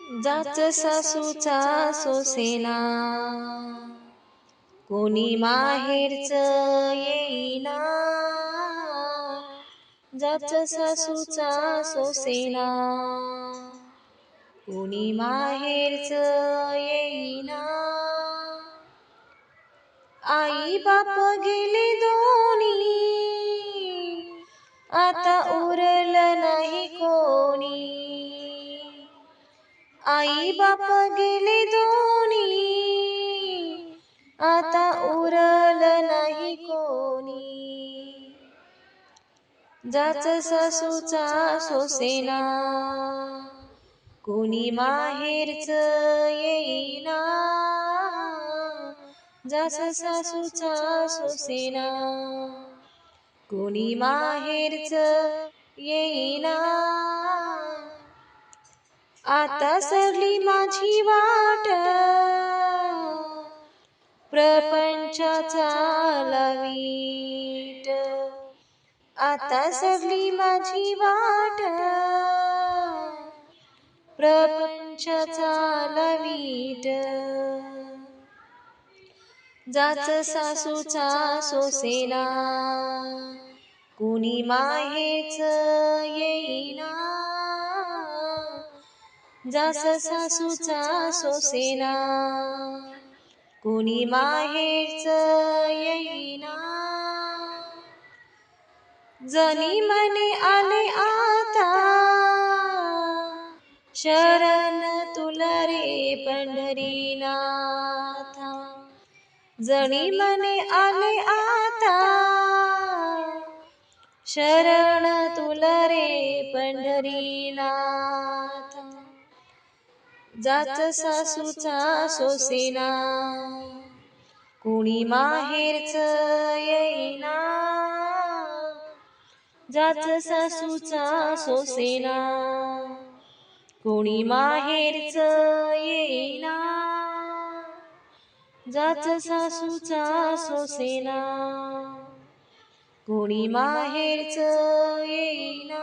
जाच सासूचा सोसेना, कोणी माहेरच येईना. जाच सासूचा सोसेना, कोणी माहेरच येईना. आई बाप गेले दोन्ही, आता उरलं नाही कोणी. आई बाप गेले दोन्ही, आता उरलं नाही कोणी. जाच सासूचा सोसेना, कोणी माहेरच येईना. जाच सासूचा सोसेना, कोणी माहेरच येईना. आता सरली माझी वाट, प्रपंचाचा लावीट. आता सरली माझी वाट, प्रपंचाचा लावीट. जाच सासूचा सोसेना, कोणी माहेरच येईना. जाच सासूचा सोसेना, कोणी माहेरच येईना. जणी म्हणे आले आता, शरण तुला रे पंढरीनाथा. जणी म्हणे आले आता, शरण तुला रे पंढरीनाथा. जाच सासूचा सोसेना, कोणी माहेरच येईना. जाच सासूचा सोसेना, कोणी माहेरच येईना. जाच सासूचा सोसेना, कोणी माहेरच येईना.